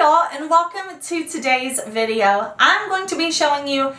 y'all, and welcome to today's video. I'm going to be showing you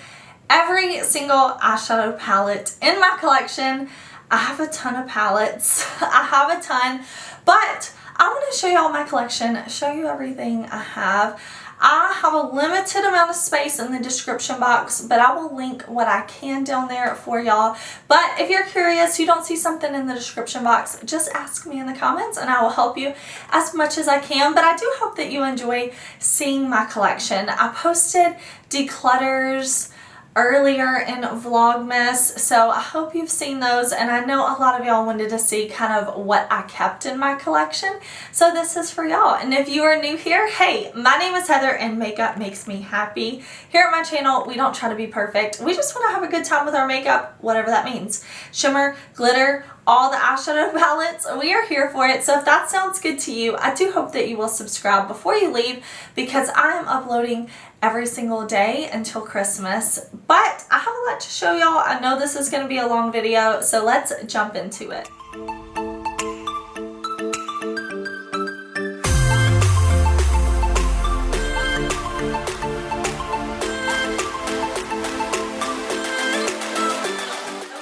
every single eyeshadow palette in my collection. I have a ton of palettes. I have a ton, but I want to show y'all my collection, show you everything I have. I have a limited amount of space in the description box, but I will link what I can down there for y'all. But if you're curious, you don't see something in the description box, just ask me in the comments and I will help you as much as I can. But I do hope that you enjoy seeing my collection. I posted declutters earlier in Vlogmas, so I hope you've seen those, and I know a lot of y'all wanted to see kind of what I kept in my collection, so this is for y'all. And if you are new here, hey, my name is Heather and makeup makes me happy. Here at my channel, we don't try to be perfect. We just want to have a good time with our makeup, whatever that means. Shimmer, glitter, all the eyeshadow palettes, we are here for it. So if that sounds good to you, I do hope that you will subscribe before you leave, because I am uploading every single day until Christmas. But I have a lot to show y'all. I know this is going to be a long video, so let's jump into it.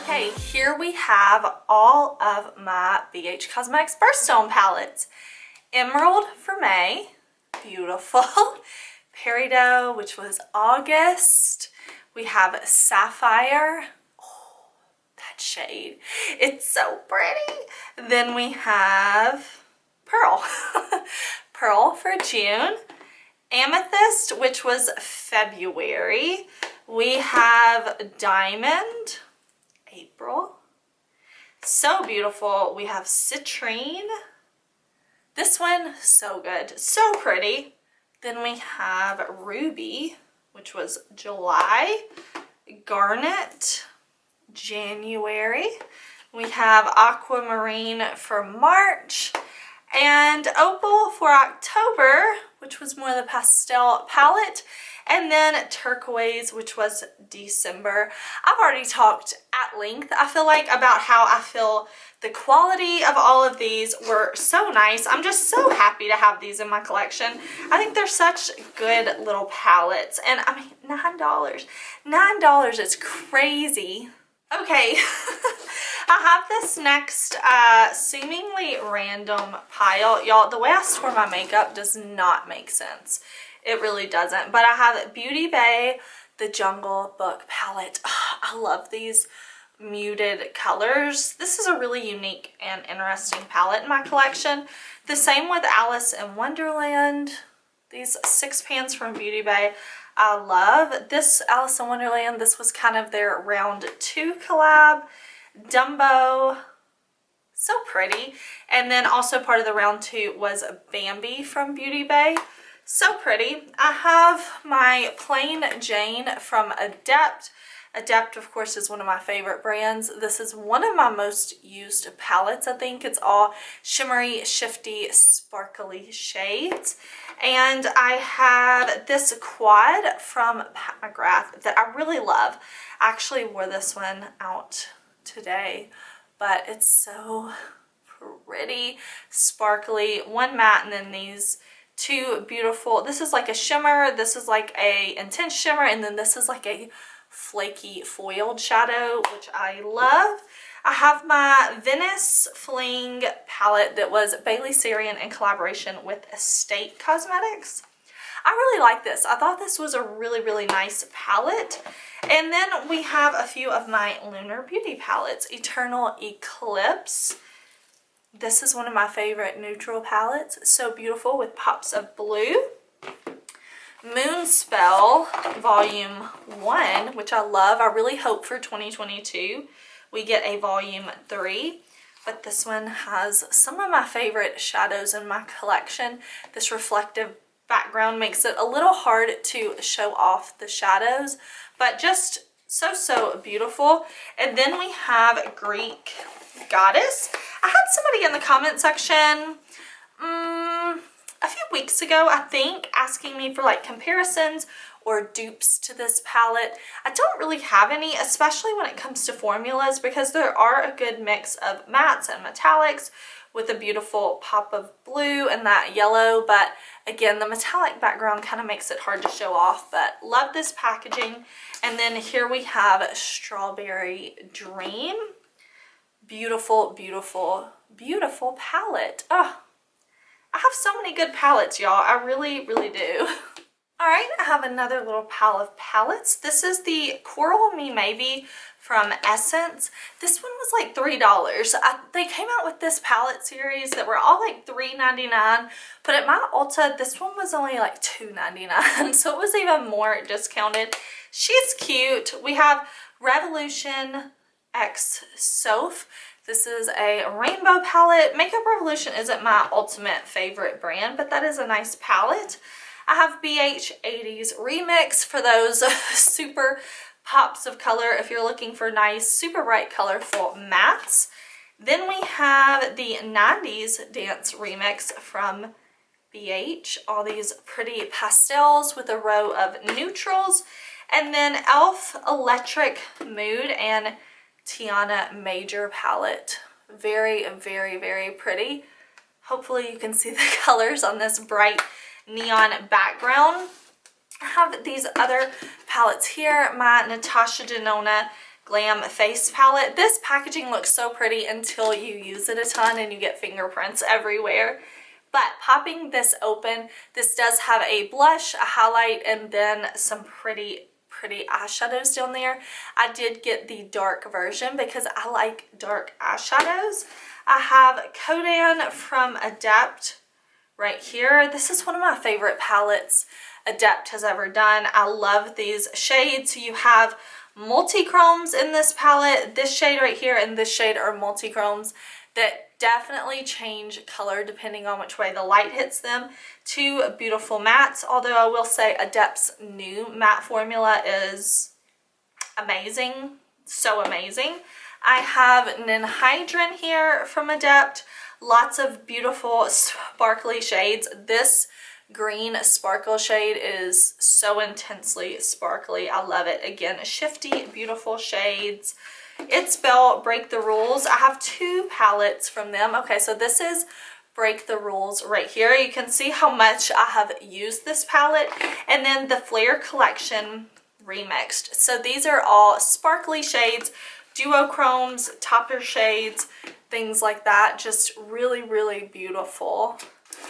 Okay, here we have all of my BH Cosmetics Birthstone palettes. Emerald for May, beautiful. Peridot, which was August. We have Sapphire. Oh, that shade. It's so pretty. Then we have Pearl. Pearl for June. Amethyst, which was February. We have Diamond. April. So beautiful. We have Citrine. This one, so good. So pretty. Then we have Ruby, which was July, Garnet, January. We have Aquamarine for March, and Opal for October, which was more the pastel palette, and then Turquoise, which was December. I've already talked at length, I feel like, about how I feel the quality of all of these were so nice. I'm just so happy to have these in my collection. I think they're such good little palettes. And I mean, $9. $9 is crazy. Okay, I have this next seemingly random pile. Y'all, the way I store my makeup does not make sense. It really doesn't. But I have Beauty Bay, the Jungle Book palette. Oh, I love these muted colors. This is a really unique and interesting palette in my collection. The same with Alice in Wonderland. These 6 pans from Beauty Bay. I love this Alice in Wonderland. This was kind of their round 2 collab. Dumbo. So pretty. And then also part of the round 2 was Bambi from Beauty Bay. So pretty. I have my Plain Jane from Adept. Adept, of course, is one of my favorite brands. This is one of my most used palettes, I think. It's all shimmery, shifty, sparkly shades. And I have this quad from MCGRATH that I really love. I actually wore this one out today, but it's so pretty, sparkly. One matte and then these 2 beautiful. This is like a shimmer, this is like a intense shimmer, and then this is like a flaky foiled shadow, which I love. I have my Venice Fling palette that was Bailey Sarian in collaboration with Estate Cosmetics. I really like this. I thought this was a really, really nice palette. And then we have a few of my Lunar Beauty palettes. Eternal Eclipse. This is one of my favorite neutral palettes. So beautiful with pops of blue. Moonspell Volume 1, which I love. I really hope for 2022 we get a Volume 3. But this one has some of my favorite shadows in my collection. This reflective background makes it a little hard to show off the shadows, but just so beautiful. And then we have Greek Goddess. I had somebody in the comment section a few weeks ago, I think, asking me for like comparisons or dupes to this palette. I don't really have any, especially when it comes to formulas, because there are a good mix of mattes and metallics, with a beautiful pop of blue and that yellow, but again, the metallic background kind of makes it hard to show off, but love this packaging. And then here we have Strawberry Dream. Beautiful, beautiful, beautiful palette. Oh, I have so many good palettes, y'all. I really, really do. All right, I have another little pile of palettes. This is the Coral Me Maybe from Essence. This one was like $3. They came out with this palette series that were all like $3.99, but at my Ulta, this one was only like $2.99, so it was even more discounted. She's cute. We have Revolution X Soph. This is a rainbow palette. Makeup Revolution isn't my ultimate favorite brand, but that is a nice palette. I have BH80's Remix for those super pops of color if you're looking for nice, super bright, colorful mattes. Then we have the 90s Dance Remix from BH. All these pretty pastels with a row of neutrals. And then e.l.f. Electric Mood and Tiana Major palette. Very, very, very pretty. Hopefully you can see the colors on this bright neon background. I have these other palettes here. My Natasha Denona Glam Face Palette. This packaging looks so pretty until you use it a ton and you get fingerprints everywhere. But popping this open, this does have a blush, a highlight, and then some pretty eyeshadows down there. I did get the dark version because I like dark eyeshadows. I have Kodan from Adept right here. This is one of my favorite palettes Adept has ever done. I love these shades. You have multi-chromes in this palette. This shade right here and this shade are multi-chromes that definitely change color depending on which way the light hits them. Two beautiful mattes, although I will say Adept's new matte formula is amazing, so amazing. I have Ninhydrin here from Adept. Lots of beautiful sparkly shades. This green sparkle shade is so intensely sparkly. I love it. Again, shifty, beautiful shades. It's Belle Break the Rules. I have two palettes from them. Okay, so this is Break the Rules right here. You can see how much I have used this palette. And then the Flare Collection Remixed. So these are all sparkly shades, duochromes, topper shades, things like that. Just really, really beautiful.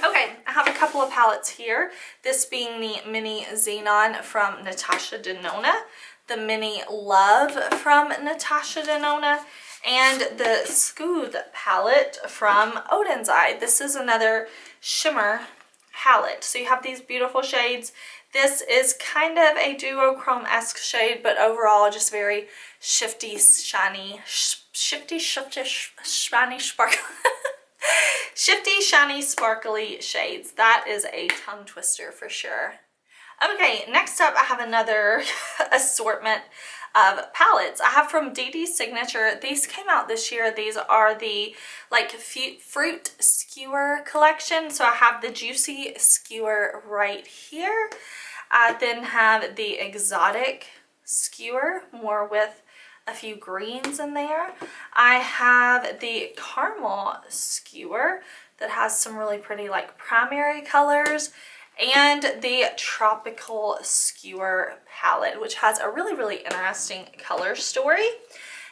Okay, I have a couple of palettes here. This being the Mini Xenon from Natasha Denona, the Mini Love from Natasha Denona, and the Scud palette from Odin's Eye. This is another shimmer palette. So you have these beautiful shades. This is kind of a duochrome-esque shade, but overall just very shifty, shiny, shifty, shiny, sparkly. Shifty, shiny, sparkly shades. That is a tongue twister for sure. Okay, next up I have another assortment of palettes. I have from DD Signature. These came out this year. These are the like fruit skewer collection. So I have the Juicy Skewer right here. I then have the Exotic Skewer, more with a few greens in there. I have the Caramel Skewer that has some really pretty like primary colors, and the Tropical Skewer palette, which has a really, really interesting color story.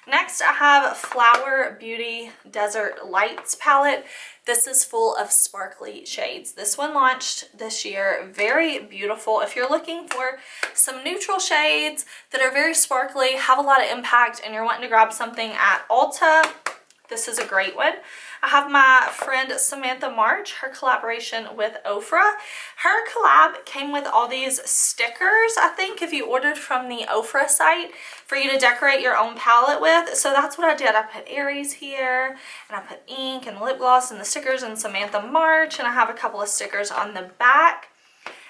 Next, I have Flower Beauty Desert Lights palette. This is full of sparkly shades. This one launched this year. Very beautiful. If you're looking for some neutral shades that are very sparkly, have a lot of impact, and you're wanting to grab something at Ulta, this is a great one. I have my friend Samantha March, her collaboration with OFRA. Her collab came with all these stickers, I think, if you ordered from the OFRA site, for you to decorate your own palette with. So that's what I did. I put Aries here, and I put ink and lip gloss and the stickers and Samantha March, and I have a couple of stickers on the back.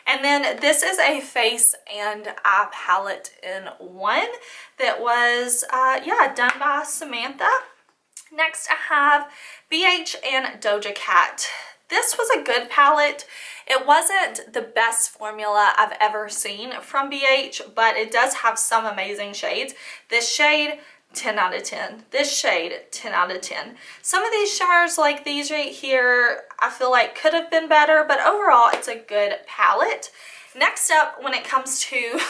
And then this is a face and eye palette in one that was, done by Samantha. Next, I have BH and Doja Cat. This was a good palette. It wasn't the best formula I've ever seen from BH, but it does have some amazing shades. This shade 10 out of 10. This shade, 10 out of 10. Some of these shimmers like these right here, I feel like could have been better, but overall it's a good palette. Next up, when it comes to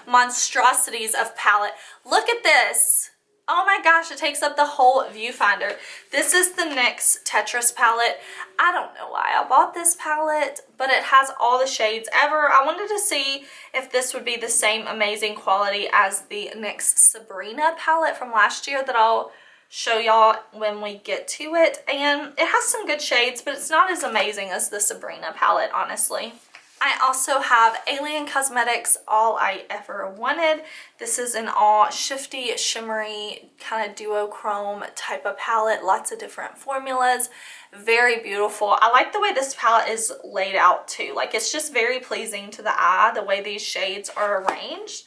monstrosities of palette, look at this. Oh my gosh, it takes up the whole viewfinder. This is the NYX Tetris palette. I don't know why I bought this palette, but it has all the shades ever. I wanted to see if this would be the same amazing quality as the NYX Sabrina palette from last year that I'll show y'all when we get to it. And it has some good shades, but it's not as amazing as the Sabrina palette, honestly. I also have Alien Cosmetics All I Ever Wanted. This is an all shifty, shimmery, kind of duochrome type of palette. Lots of different formulas. Very beautiful. I like the way this palette is laid out too. Like, it's just very pleasing to the eye, the way these shades are arranged.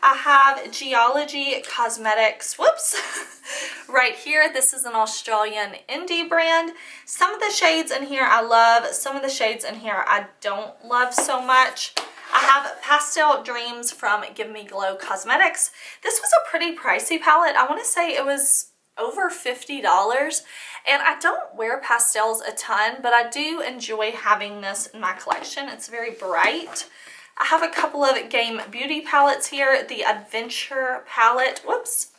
I have Geology Cosmetics, whoops, right here. This is an Australian indie brand. Some of the shades in here I love. Some of the shades in here I don't love so much. I have Pastel Dreams from Give Me Glow Cosmetics. This was a pretty pricey palette. I want to say it was over $50. And I don't wear pastels a ton, but I do enjoy having this in my collection. It's very bright. I have a couple of Game Beauty palettes here. The Adventure palette, whoops,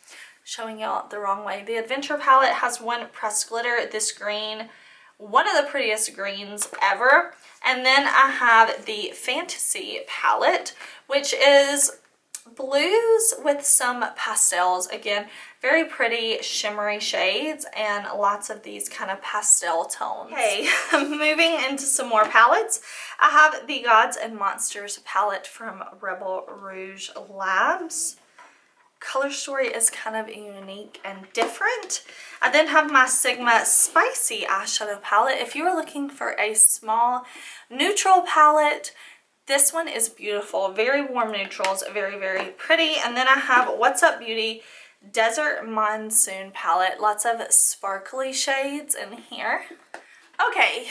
showing y'all the wrong way. The Adventure palette has one pressed glitter, this green, one of the prettiest greens ever. And then I have the Fantasy palette, which is blues with some pastels. Again, very pretty shimmery shades and lots of these kind of pastel tones. Okay, moving into some more palettes. I have the Gods and Monsters palette from Rebel Rouge Labs. Color story is kind of unique and different. I then have my Sigma Spicy eyeshadow palette. If you are looking for a small neutral palette, this one is beautiful. Very warm neutrals, very, very pretty. And then I have What's Up Beauty Desert Monsoon palette. Lots of sparkly shades in here. Okay,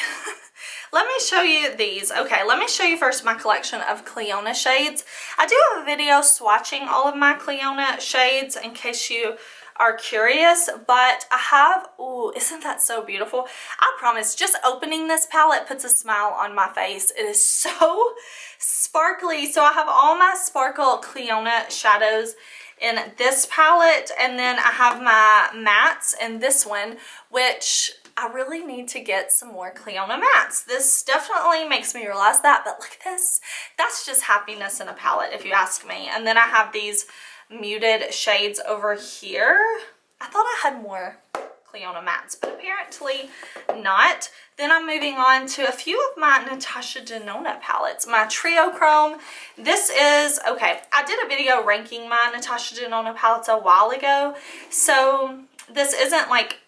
let me show you these. Okay, let me show you first my collection of Clionadh shades. I do have a video swatching all of my Clionadh shades in case you are curious, but I have, ooh, isn't that so beautiful? I promise, just opening this palette puts a smile on my face. It is so sparkly. So I have all my Sparkle Clionadh shadows in this palette, and then I have my mattes in this one, which I really need to get some more Clionadh mattes. This definitely makes me realize that, but look at this. That's just happiness in a palette, if you ask me. And then I have these muted shades over here. I thought I had more Clionadh mattes, but apparently not. Then I'm moving on to a few of my NATASHA DENONA palettes. My Trio Chrome. This is, okay, I did a video ranking my NATASHA DENONA palettes a while ago, so this isn't like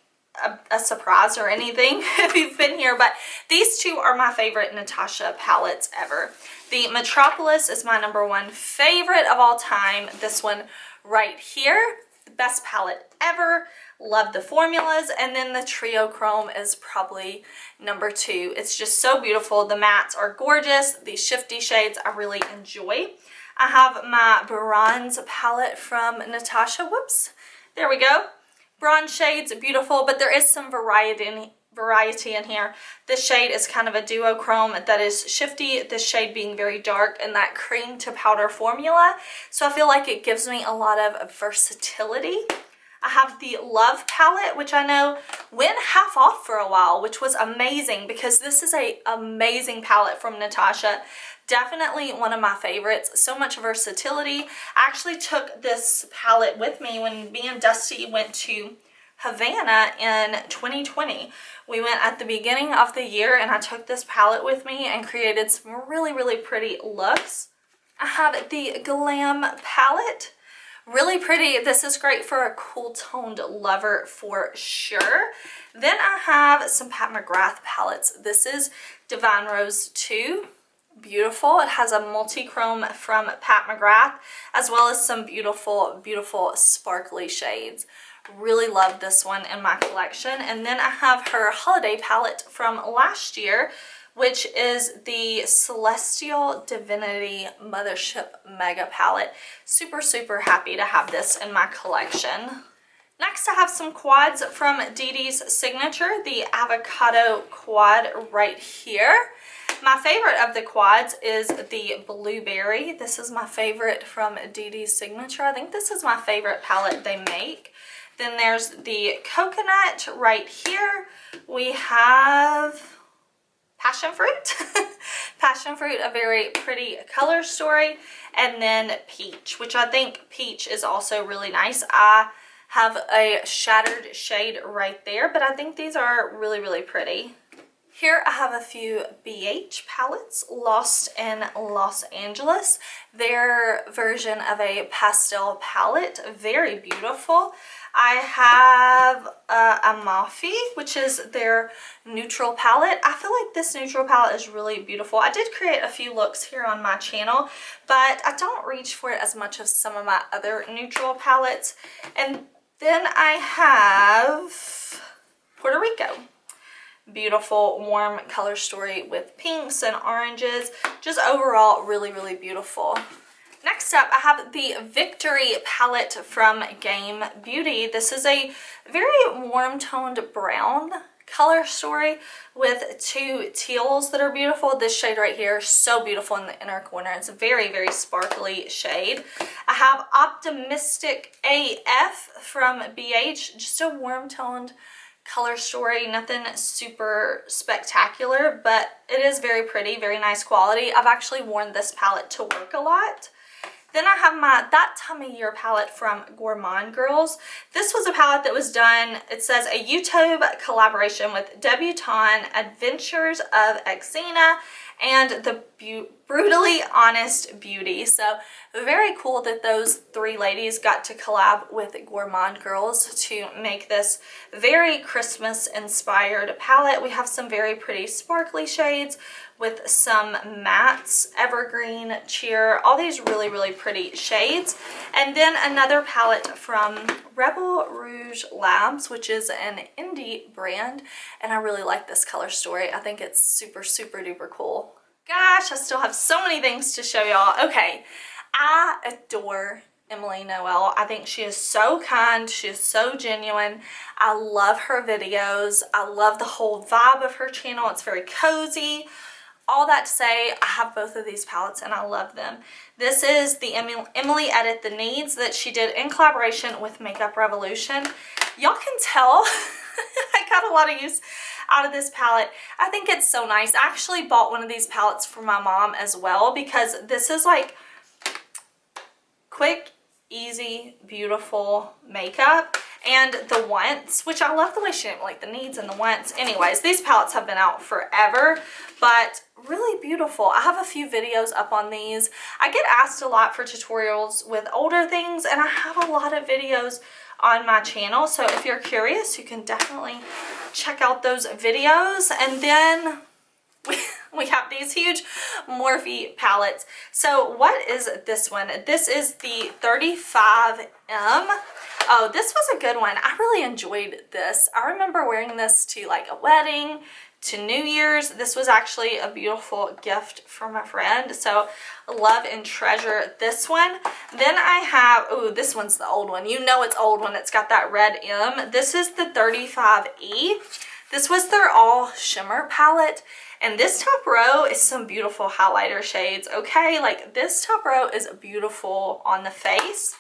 a surprise or anything if you've been here, but these two are my favorite NATASHA palettes ever. The Metropolis is my #1 favorite of all time. This one right here, the best palette ever. Love the formulas. And then the Trio Chrome is probably #2. It's just so beautiful. The mattes are gorgeous. These shifty shades I really enjoy. I have my Bronze palette from NATASHA. Whoops. There we go. Bronze shades, beautiful, but there is some variety in here. This shade is kind of a duochrome that is shifty, this shade being very dark, and that cream to powder formula. So I feel like it gives me a lot of versatility. I have the Love palette, which I know went half off for a while, which was amazing because this is an amazing palette from NATASHA. Definitely one of my favorites. So much versatility. I actually took this palette with me when me and Dusty went to Havana in 2020. We went at the beginning of the year and I took this palette with me and created some really, really pretty looks. I have the GLAM palette. Really pretty. This is great for a cool toned lover for sure. Then I have some Pat McGrath palettes. This is Divine Rose 2. Beautiful. It has a multi-chrome from Pat McGrath as well as some beautiful, beautiful sparkly shades. Really love this one in my collection. And then I have her holiday palette from last year, which is the Celestial Divinity Mothership Mega Palette. Super, super happy to have this in my collection. Next, I have some quads from Dee Dee's Signature, the Avocado Quad right here. My favorite of the quads is the Blueberry. This is my favorite from Dee Dee's Signature. I think this is my favorite palette they make. Then there's the Coconut right here. We have Passion Fruit. Passion Fruit, a very pretty color story. And then Peach, which I think Peach is also really nice. I have a Shattered shade right there, but I think these are really, really pretty. Here I have a few BH palettes, Lost in Los Angeles. Their version of a pastel palette, very beautiful. I have a MORPHE, which is their neutral palette. I feel like this neutral palette is really beautiful. I did create a few looks here on my channel, but I don't reach for it as much as some of my other neutral palettes. And then I have Puerto Rico. Beautiful warm color story with pinks and oranges. Just overall really, really beautiful. Next up, I have the Victory palette from Game Beauty. This is a very warm toned brown color story with two teals that are beautiful. This shade right here, so beautiful in the inner corner. It's a very, very sparkly shade. I have Optimistic AF from BH, just a warm toned color story, nothing super spectacular, but it is very pretty, very nice quality. I've actually worn this palette to work a lot. Then I have my That Time of Year palette from Gourmand Girls. This was a palette that was done, it says a YouTube collaboration with Debutante, Adventures of Xena, and the Brutally Honest Beauty. So very cool that those three ladies got to collab with Gourmand Girls to make this very Christmas inspired palette. We have some very pretty sparkly shades with some mattes, evergreen, cheer, all these really, really pretty shades. And then another palette from Rebel Rouge Labs, which is an indie brand, and I really like this color story. I think it's super, super duper cool. Gosh, I still have so many things to show y'all. Okay, I adore Emily Noel. I think she is so kind. She is so genuine. I love her videos. I love the whole vibe of her channel. It's very cozy. All that to say, I have both of these palettes and I love them. This is the Emily Edit the Needs that she did in collaboration with Makeup Revolution. Y'all can tell I got a lot of use out of this palette. I think it's so nice. I actually bought one of these palettes for my mom as well because this is like quick, easy, beautiful makeup. And the Once, which I love the way she didn't like the Needs and the Once. Anyways, these palettes have been out forever, but really beautiful. I have a few videos up on these. I get asked a lot for tutorials with older things, and I have a lot of videos on my channel. So if you're curious, you can definitely check out those videos. And then we have these huge Morphe palettes. So what is this one? This is the 35M. Oh, this was a good one. I really enjoyed this. I remember wearing this to like a wedding, to New Year's. This was actually a beautiful gift from a friend. So love and treasure this one. Then I have, oh, this one's the old one. You know it's old when it's got that red M. This is the 35E. This was their all shimmer palette. And this top row is some beautiful highlighter shades, okay? Like this top row is beautiful on the face.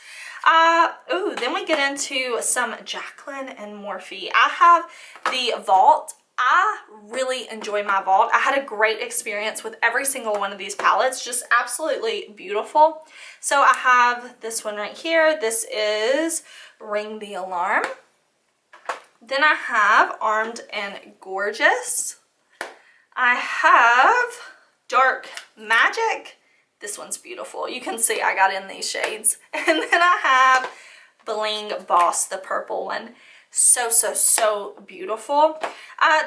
Ooh, then we get into some JACLYN and Morphe. I have the Vault. I really enjoy my Vault. I had a great experience with every single one of these palettes. Just absolutely beautiful. So I have this one right here. This is Ring the Alarm. Then I have Armed and Gorgeous. I have Dark Magic. This one's beautiful. You can see I got in these shades. And then I have Bling Boss, the purple one. So, so, so beautiful.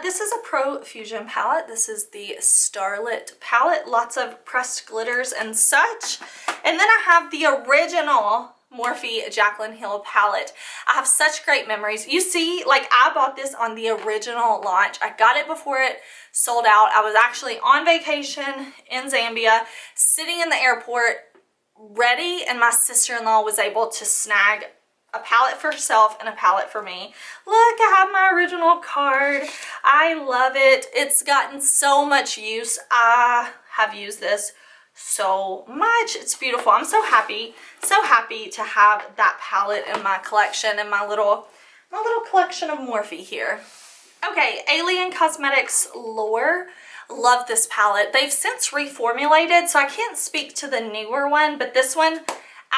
This is a Pro Fusion palette. This is the Starlit palette. Lots of pressed glitters and such. And then I have the original Morphe Jaclyn Hill palette. I have such great memories. You see, like, I bought this on the original launch. I got it before it sold out. I was actually on vacation in Zambia, sitting in the airport, ready, and my sister-in-law was able to snag a palette for herself and a palette for me. Look, I have my original card. I love it. It's gotten so much use. I have used this so much. It's beautiful. I'm so happy to have that palette in my collection and my little collection of Morphe here. Okay, Alien Cosmetics Lure. Love this palette. They've since reformulated, so I can't speak to the newer one, but this one,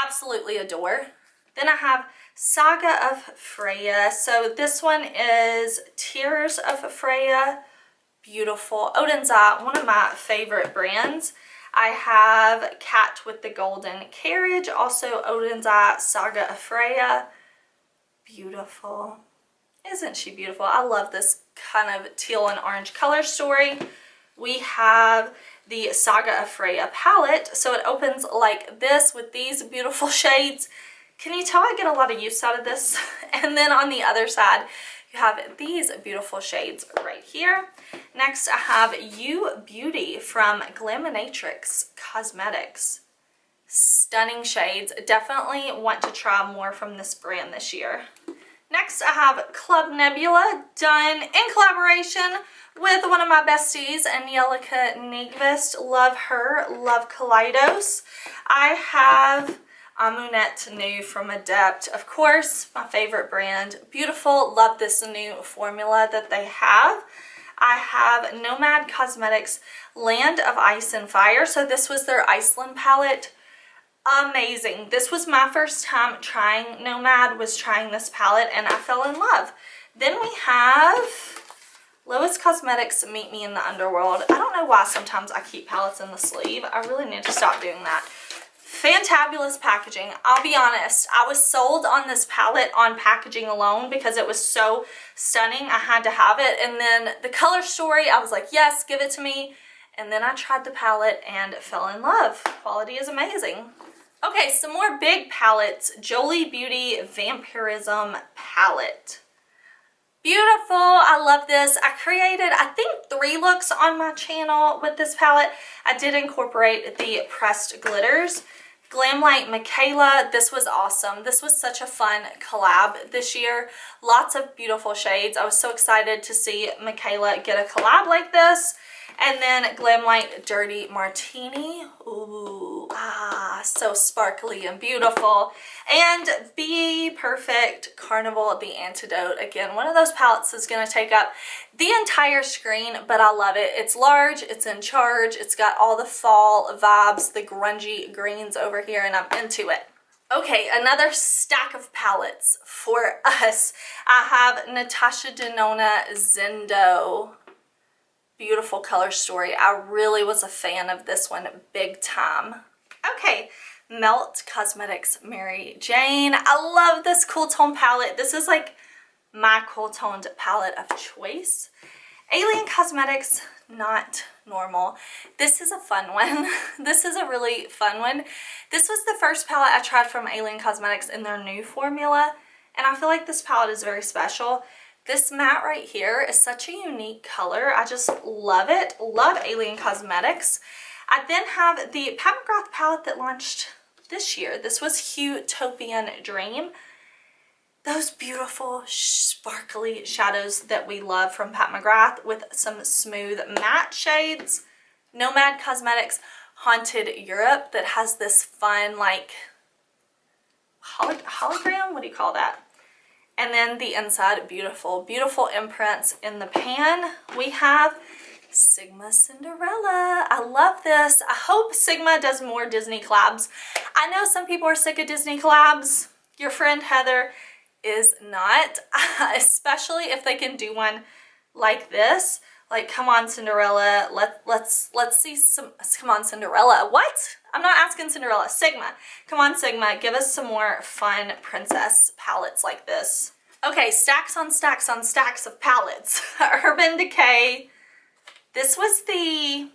absolutely adore. Then I have Saga of Freya. So this one is Tears of Freya. Beautiful. Odin's Eye, one of my favorite brands. I have Cat with the Golden Carriage, also Odin's Eye, Saga of Freya. Beautiful. Isn't she beautiful? I love this kind of teal and orange color story. We have the Saga of Freya palette. So it opens like this with these beautiful shades. Can you tell I get a lot of use out of this? And then on the other side, you have these beautiful shades right here. Next, I have You Beauty from Glaminatrix Cosmetics. Stunning shades. Definitely want to try more from this brand this year. Next, I have Club Nebula, done in collaboration with one of my besties, Angelica Nyqvist. Love her. Love Kaleidos. I have Amunet New from Adept. Of course, my favorite brand. Beautiful. Love this new formula that they have. I have Nomad Cosmetics Land of Ice and Fire. So this was their Iceland palette. Amazing. This was my first time trying Nomad, was trying this palette, and I fell in love. Then we have Lois Cosmetics Meet Me in the Underworld. I don't know why sometimes I keep palettes in the sleeve. I really need to stop doing that. Fantabulous packaging. I'll be honest, I was sold on this palette on packaging alone because it was so stunning. I had to have it. And then the color story, I was like, yes, give it to me. And then I tried the palette and fell in love. Quality is amazing. Okay, some more big palettes. Jolie Beauty Vampirism palette. Beautiful. I love this. I created, I think, 3 looks on my channel with this palette. I did incorporate the pressed glitters. Glamlight Michaela, this was awesome. This was such a fun collab this year. Lots of beautiful shades. I was so excited to see Michaela get a collab like this. And then Glamlight Dirty Martini. Ooh, so sparkly and beautiful. And BPERFECT Carnival The Antidote. Again, one of those palettes is going to take up the entire screen, but I love it. It's large, it's in charge, it's got all the fall vibes, the grungy greens over here, and I'm into it. Okay, another stack of palettes for us. I have NATASHA DENONA Zendo. Beautiful color story. I really was a fan of this one big time. Okay, Melt Cosmetics Mary Jane. I love this cool tone palette. This is like my cool toned palette of choice. Alien Cosmetics Not Normal. This is a fun one. This is a really fun one. This was the first palette I tried from Alien Cosmetics in their new formula, and I feel like this palette is very special. This matte right here is such a unique color. I just love it. Love Alien Cosmetics. I then have the Pat McGrath palette that launched this year. This was Utopian Dream. Those beautiful sparkly shadows that we love from Pat McGrath with some smooth matte shades. Nomad Cosmetics Haunted Europe that has this fun like hologram? What do you call that? And then the inside, beautiful, beautiful imprints in the pan. We have Sigma Cinderella. I love this. I hope Sigma does more Disney collabs. I know some people are sick of Disney collabs. Your friend Heather is not, especially if they can do one like this. Like, come on, Cinderella. Let's see some. Come on, Cinderella. What? I'm not asking Cinderella. Sigma. Come on, Sigma. Give us some more fun princess palettes like this. Okay, stacks on stacks on stacks of palettes. Urban Decay. This was the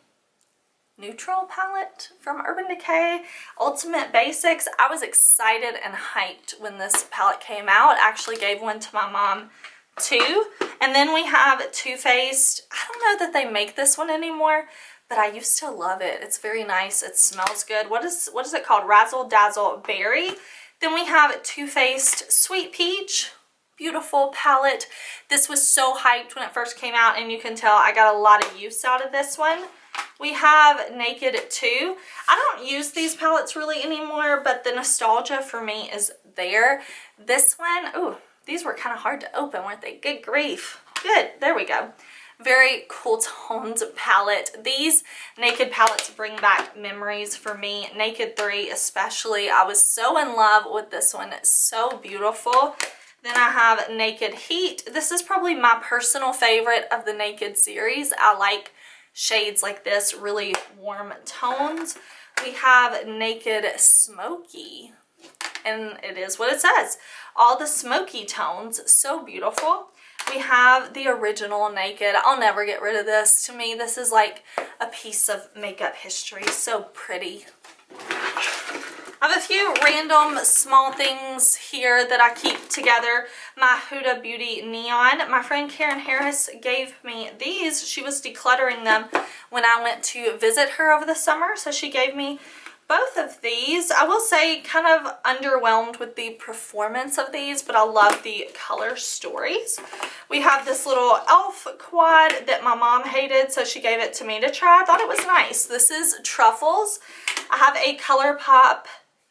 neutral palette from Urban Decay, Ultimate Basics. I was excited and hyped when this palette came out. I actually gave one to my mom too. And then we have Too Faced. I don't know that they make this one anymore, but I used to love it. It's very nice. It smells good. What is it called? Razzle Dazzle Berry. Then we have Too Faced Sweet Peach. Beautiful palette. This was so hyped when it first came out, and you can tell I got a lot of use out of this one. We have Naked 2. I don't use these palettes really anymore, but the nostalgia for me is there. This one, ooh, these were kind of hard to open, weren't they? Good grief. Good, there we go. Very cool tones palette. These Naked palettes bring back memories for me. Naked 3 especially. I was so in love with this one. It's so beautiful. Then I have Naked Heat. This is probably my personal favorite of the Naked series. I like shades like this, really warm tones. We have Naked Smoky, and it is what it says. All the smoky tones, so beautiful. We have the original Naked. I'll never get rid of this. To me, this is like a piece of makeup history. So pretty. I have a few random small things here that I keep together. My Huda Beauty Neon. My friend Karen Harris gave me these. She was decluttering them when I went to visit her over the summer, so she gave me both of these. I will say kind of underwhelmed with the performance of these, but I love the color stories. We have this little e.l.f. quad that my mom hated, so she gave it to me to try. I thought it was nice. This is Truffles. I have a ColourPop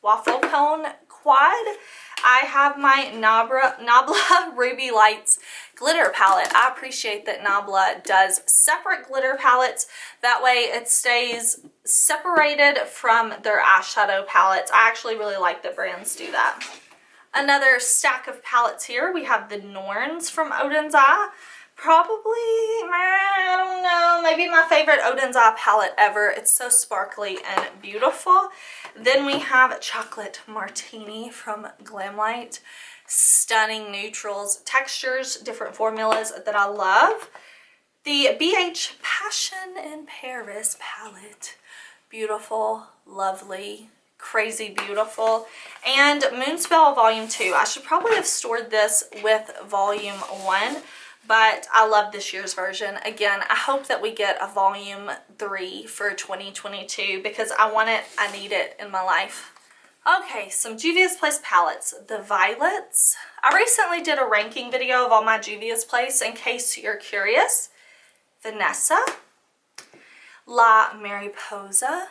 waffle cone quad. I have my NABLA Ruby Lights glitter palette. I appreciate that NABLA does separate glitter palettes. That way it stays separated from their eyeshadow palettes. I actually really like that brands do that. Another stack of palettes here. We have the Norns from Odin's Eye. Probably, I don't know, maybe my favorite Odin's Eye palette ever. It's so sparkly and beautiful. Then we have Chocolate Martini from Glamlight. Stunning neutrals, textures, different formulas that I love. The BH Passion in Paris palette. Beautiful, lovely, crazy beautiful. And Moonspell Volume 2. I should probably have stored this with Volume 1. But I love this year's version. Again, I hope that we get a volume 3 for 2022 because I want it, I need it in my life. Okay, some Juvia's Place palettes. The Violets. I recently did a ranking video of all my Juvia's Place in case you're curious. Vanessa. La Mariposa.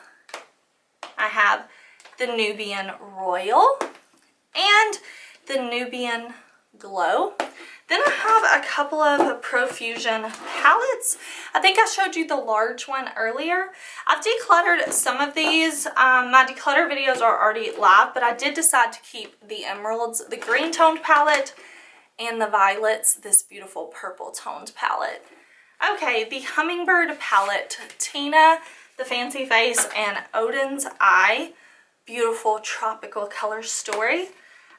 I have the Nubian Royal and the Nubian Glow. Then I have a couple of Profusion palettes. I think I showed you the large one earlier. I've decluttered some of these. My declutter videos are already live, but I did decide to keep the emeralds, the green toned palette, and the violets, this beautiful purple toned palette. Okay, the Hummingbird palette, Tina, the Fancy Face, and Odin's Eye. Beautiful tropical color story.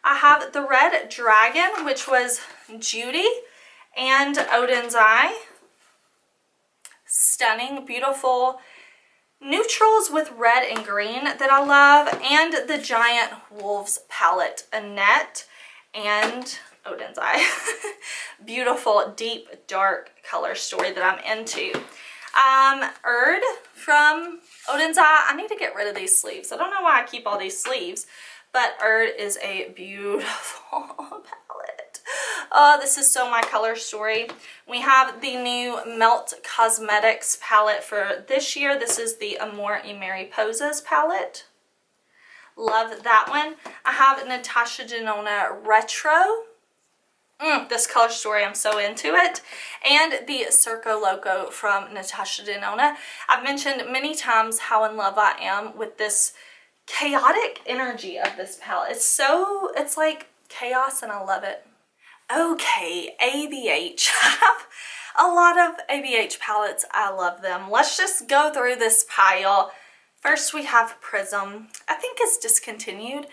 I have the Red Dragon, which was Judy, and Odin's Eye. Stunning, beautiful neutrals with red and green that I love. And the Giant Wolves palette, Annette and Odin's Eye. Beautiful, deep, dark color story that I'm into. Erd from Odin's Eye. I need to get rid of these sleeves. I don't know why I keep all these sleeves. But Erd is a beautiful palette. Oh, this is so my color story. We have the new Melt Cosmetics palette for this year. This is the AMOR y Mariposas palette. Love that one. I have NATASHA Denona Retro. This color story, I'm so into it. And the Circo Loco from NATASHA Denona. I've mentioned many times how in love I am with this chaotic energy of this palette. It's like chaos and I love it. Okay, ABH. I have a lot of ABH palettes. I love them. Let's just go through this pile. First we have Prism. I think it's discontinued.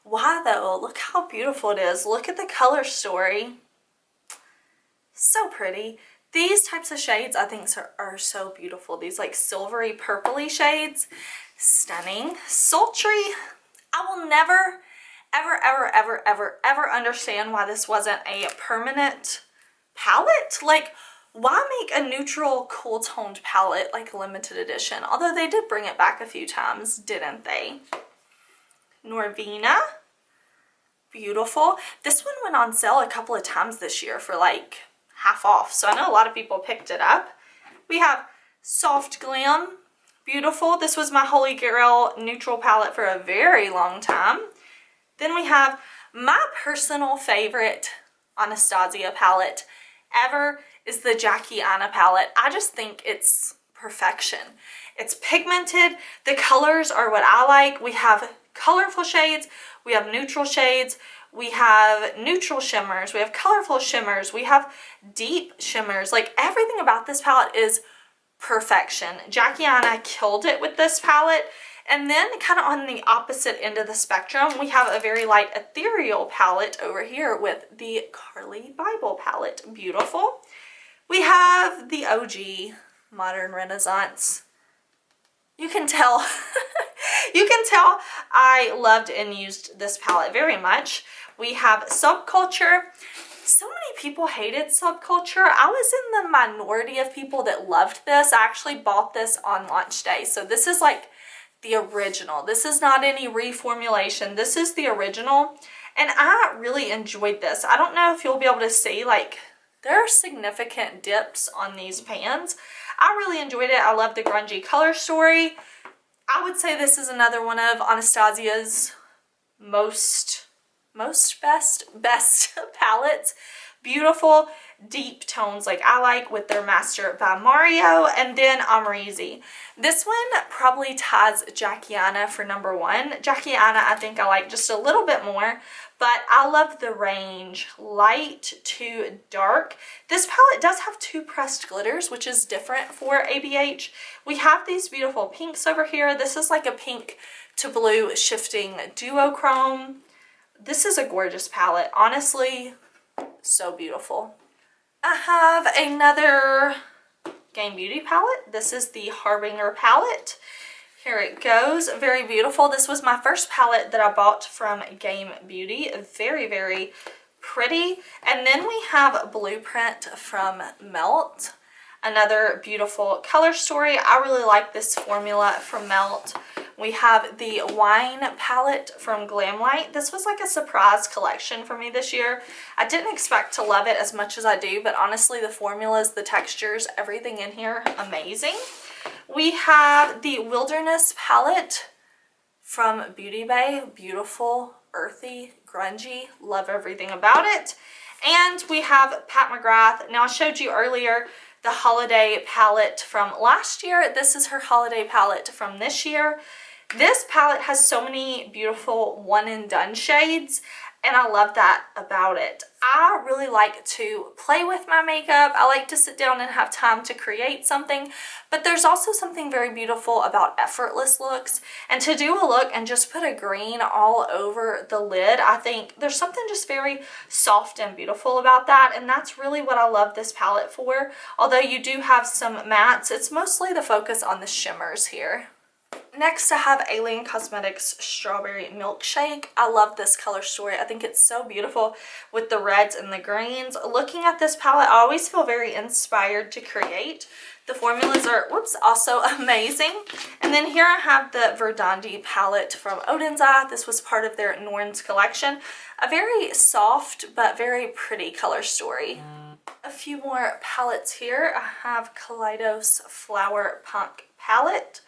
Why though? Look how beautiful it is. Look at the color story. So pretty. These types of shades I think are so beautiful. These like silvery purpley shades. Stunning. Sultry. I will never, ever, ever, ever, ever, ever understand why this wasn't a permanent palette. Like, why make a neutral cool toned palette like a limited edition? Although they did bring it back a few times, didn't they? NORVINA. Beautiful. This one went on sale a couple of times this year for like half off, so I know a lot of people picked it up. We have Soft Glam. Beautiful. This was my Holy Grail neutral palette for a very long time. Then we have my personal favorite Anastasia palette ever is the JACLYN palette. I just think it's perfection. It's pigmented. The colors are what I like. We have colorful shades. We have neutral shades. We have neutral shimmers. We have colorful shimmers. We have deep shimmers. Like, everything about this palette is perfection. JACLYN killed it with this palette. And then kind of on the opposite end of the spectrum, we have a very light ethereal palette over here with the Carly Bible palette. Beautiful. We have the OG Modern Renaissance. You can tell, you can tell I loved and used this palette very much. We have Subculture. So many people hated Subculture. I was in the minority of people that loved this. I actually bought this on launch day. So this is like the original. This is not any reformulation. This is the original. And I really enjoyed this. I don't know if you'll be able to see, like, there are significant dips on these pans. I really enjoyed it. I love the grungy color story. I would say this is another one of Anastasia's best palettes. Beautiful deep tones like I like with their Master by Mario, and then Amrezy. This one probably ties JACLYN for number one. JACLYN I think I like just a little bit more, but I love the range light to dark. This palette does have two pressed glitters, which is different for ABH. We have these beautiful pinks over here. This is like a pink to blue shifting duochrome. This is a gorgeous palette. Honestly, so beautiful. I have another Game Beauty palette. This is the Harbinger palette. Here it goes. Very beautiful. This was my first palette that I bought from Game Beauty. Very, very pretty. And then we have Blueprint from Melt. Another beautiful color story. I really like this formula from Melt. We have the Wine palette from Glamlight. This was like a surprise collection for me this year. I didn't expect to love it as much as I do, but honestly, the formulas, the textures, everything in here, amazing. We have the Wilderness palette from Beauty Bay. Beautiful, earthy, grungy. Love everything about it. And we have Pat McGrath. Now, I showed you earlier the holiday palette from last year. This is her holiday palette from this year. This palette has so many beautiful one and done shades, and I love that about it. I really like to play with my makeup. I like to sit down and have time to create something, but there's also something very beautiful about effortless looks. And to do a look and just put a green all over the lid, I think there's something just very soft and beautiful about that, and that's really what I love this palette for. Although you do have some mattes, it's mostly the focus on the shimmers here. Next, I have Alien Cosmetics Strawberry Milkshake. I love this color story. I think it's so beautiful with the reds and the greens. Looking at this palette, I always feel very inspired to create. The formulas are, also amazing. And then here I have the Verdandi palette from Odin's Eye. This was part of their Norns collection. A very soft but very pretty color story. A few more palettes here. I have Kaleidos Flower Punk palette.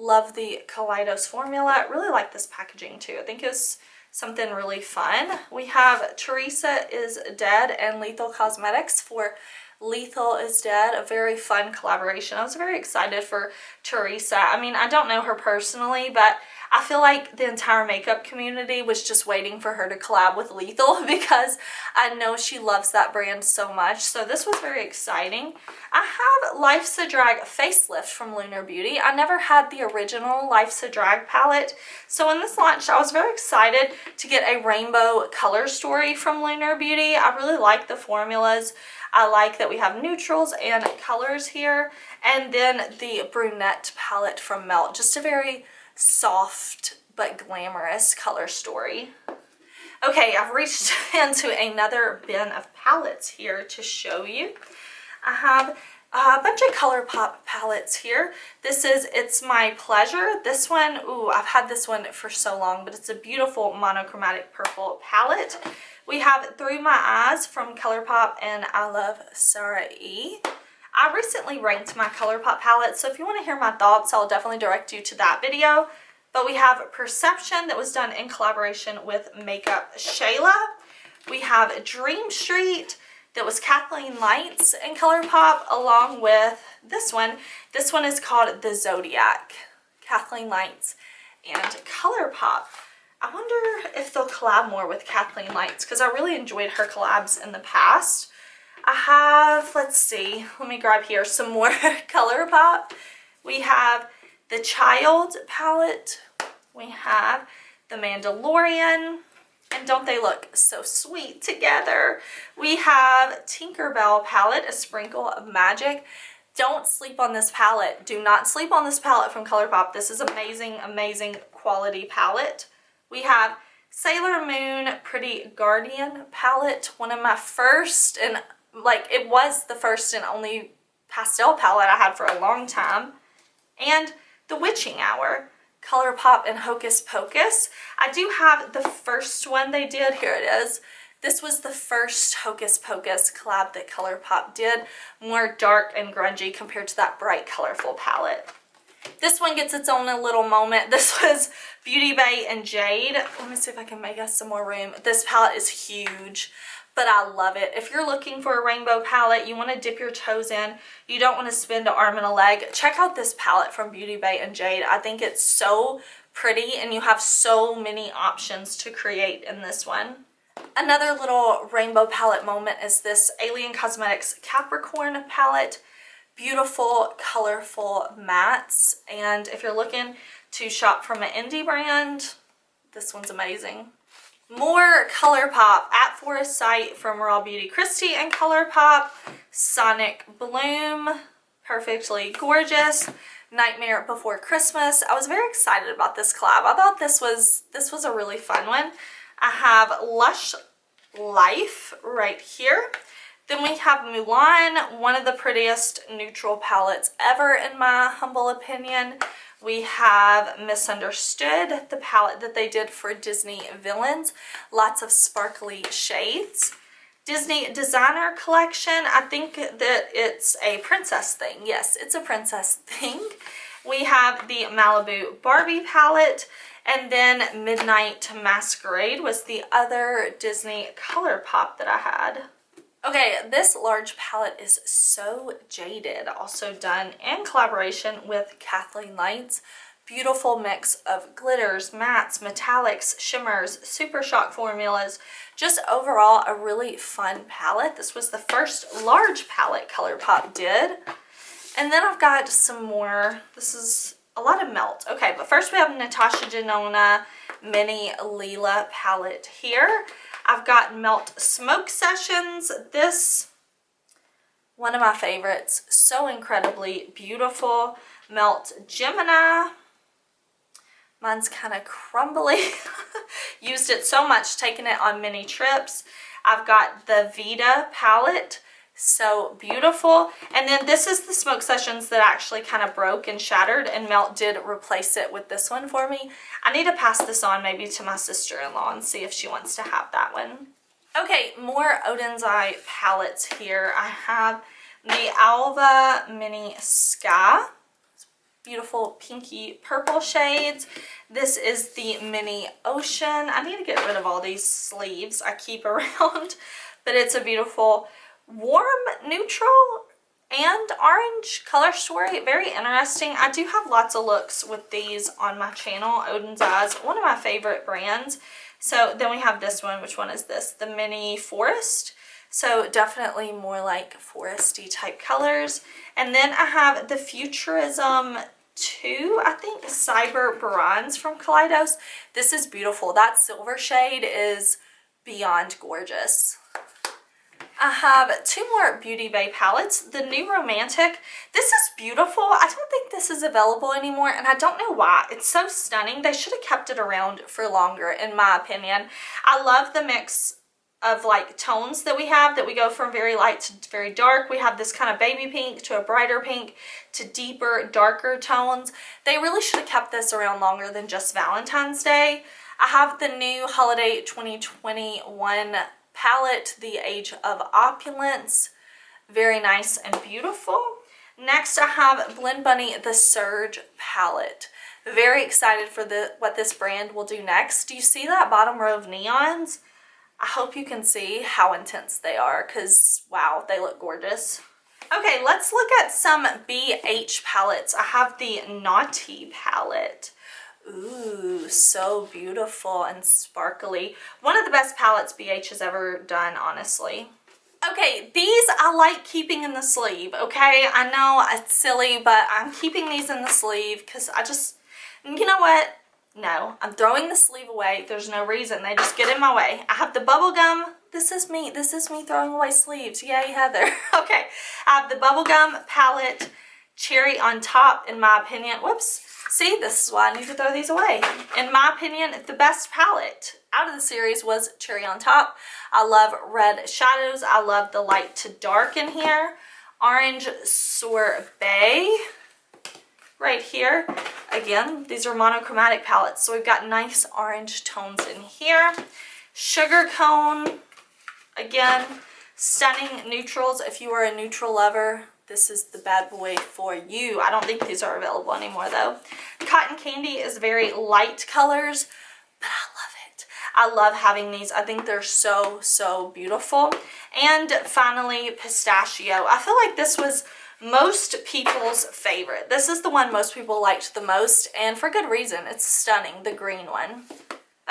Love the Kaleidos formula. I really like this packaging too. I think it's something really fun. We have Teresa is Dead and Lethal Cosmetics for Lethal is Dead. A very fun collaboration. I was very excited for Teresa. I mean, I don't know her personally, but I feel like the entire makeup community was just waiting for her to collab with Lethal because I know she loves that brand so much. So this was very exciting. I have Life's a Drag Facelift from Lunar Beauty. I never had the original Life's a Drag palette. So when this launched, I was very excited to get a rainbow color story from Lunar Beauty. I really like the formulas. I like that we have neutrals and colors here. And then the brunette palette from Melt. Just a very soft but glamorous color story. Okay, I've reached into another bin of palettes here to show you. I have a bunch of ColourPop palettes here. This is It's My Pleasure. This one, ooh, I've had this one for so long, but it's a beautiful monochromatic purple palette. We have Through My Eyes from ColourPop and I Love Sarah E. I recently ranked my ColourPop palette, so if you want to hear my thoughts, I'll definitely direct you to that video. But we have Perception that was done in collaboration with Makeup Shayla. We have Dream Street that was Kathleen Lights in ColourPop, along with this one. This one is called The Zodiac, Kathleen Lights and ColourPop. I wonder if they'll collab more with Kathleen Lights because I really enjoyed her collabs in the past. I have, let's see, let me grab here some more ColourPop. We have the Child palette. We have the Mandalorian. And don't they look so sweet together? We have Tinkerbell palette, A Sprinkle of Magic. Don't sleep on this palette. Do not sleep on this palette from ColourPop. This is amazing, amazing quality palette. We have Sailor Moon Pretty Guardian palette. One of my first, and like it was the first and only pastel palette I had for a long time. And The Witching Hour, ColourPop and Hocus Pocus. I do have the first one they did. Here it is. This was the first Hocus Pocus collab that ColourPop did. More dark and grungy compared to that bright, colorful palette. This one gets its own little moment. This was Beauty Bay and Jade. Let me see if I can make us some more room. This palette is huge, but I love it. If you're looking for a rainbow palette, you want to dip your toes in, you don't want to spend an arm and a leg, check out this palette from Beauty Bay and Jade. I think it's so pretty and you have so many options to create in this one. Another little rainbow palette moment is this Alien Cosmetics Capricorn palette. Beautiful, colorful mattes. And if you're looking to shop from an indie brand, this one's amazing. More ColourPop, At Forest Sight from Raw Beauty Christy and ColourPop, Sonic Bloom, Perfectly Gorgeous, Nightmare Before Christmas. I was very excited about this collab. I thought this was a really fun one. I have Lush Life right here. Then we have Mulan, one of the prettiest neutral palettes ever in my humble opinion. We have Misunderstood, the palette that they did for Disney Villains. Lots of sparkly shades. Disney Designer Collection, I think that it's a princess thing. Yes, it's a princess thing. We have the Malibu Barbie palette. And then Midnight Masquerade was the other Disney ColourPop that I had. Okay, this large palette is So Jaded, also done in collaboration with Kathleen Lights. Beautiful mix of glitters, mattes, metallics, shimmers, super shock formulas. Just overall a really fun palette. This was the first large palette ColourPop did. And then I've got some more. This is a lot of Melt. Okay, but first we have NATASHA Denona Mini Lila palette here. I've got Melt Smoke Sessions. This, one of my favorites. So incredibly beautiful. Melt Gemini. Mine's kind of crumbly. Used it so much, taking it on many trips. I've got the Vita palette. So beautiful. And then this is the Smoke Sessions that actually kind of broke and shattered, and Melt did replace it with this one for me. I need to pass this on maybe to my sister-in-law and see if she wants to have that one. Okay, more Odin's Eye palettes here. I have the Alva Mini Sky. Beautiful pinky purple shades. This is the Mini Ocean. I need to get rid of all these sleeves I keep around, but it's a beautiful warm neutral. and orange color story. Very interesting. I do have lots of looks with these on my channel. Odin's Eyes, one of my favorite brands. So then we have this one. Which one is this? The Mini Forest. So definitely more like foresty type colors. And then I have the Futurism 2, I think, Cyber Bronze from Kaleidos. This is beautiful. That silver shade is beyond gorgeous. I have two more Beauty Bay palettes. The New Romantic. This is beautiful. I don't think this is available anymore, and I don't know why. It's so stunning. They should have kept it around for longer, in my opinion. I love the mix of like tones that we have, that we go from very light to very dark. We have this kind of baby pink to a brighter pink to deeper, darker tones. They really should have kept this around longer than just Valentine's Day. I have the new Holiday 2021 palette, The Age of Opulence. Very nice and beautiful. Next I have Blend Bunny, the Surge palette. Very excited for what this brand will do next. Do you see that bottom row of neons? I hope you can see how intense they are, because wow, they look gorgeous. Okay, let's look at some BH palettes. I have the Naughty palette. Ooh, so beautiful and sparkly. One of the best palettes BH has ever done, honestly. Okay, these I like keeping in the sleeve, okay? I know it's silly, but I'm keeping these in the sleeve because I just, you know what? No, I'm throwing the sleeve away. There's no reason. They just get in my way. I have the bubblegum. This is me throwing away sleeves. Yay, Heather. Okay, I have the bubblegum palette, Cherry on Top, in my opinion. Whoops. See, this is why I need to throw these away. In my opinion, the best palette out of the series was Cherry on Top. I love red shadows. I love the light to dark in here. Orange Sorbet right here. Again, these are monochromatic palettes, so we've got nice orange tones in here. Sugar Cone, again, stunning neutrals. If you are a neutral lover, this is the bad boy for you. I don't think these are available anymore though. Cotton Candy is very light colors, but I love it. I love having these. I think they're so, so beautiful. And finally, Pistachio. I feel like this was most people's favorite. This is the one most people liked the most, and for good reason. It's stunning, the green one.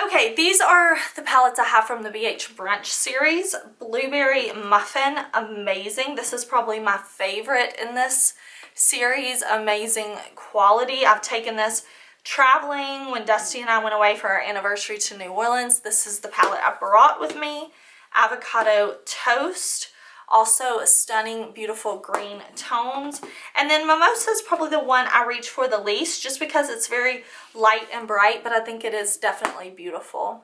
Okay, these are the palettes I have from the BH Brunch series. Blueberry Muffin, amazing. This is probably my favorite in this series. Amazing quality. I've taken this traveling when Dusty and I went away for our anniversary to New Orleans. This is the palette I brought with me. Avocado Toast. Also stunning, beautiful green tones. And then Mimosa is probably the one I reach for the least, just because it's very light and bright, but I think it is definitely beautiful.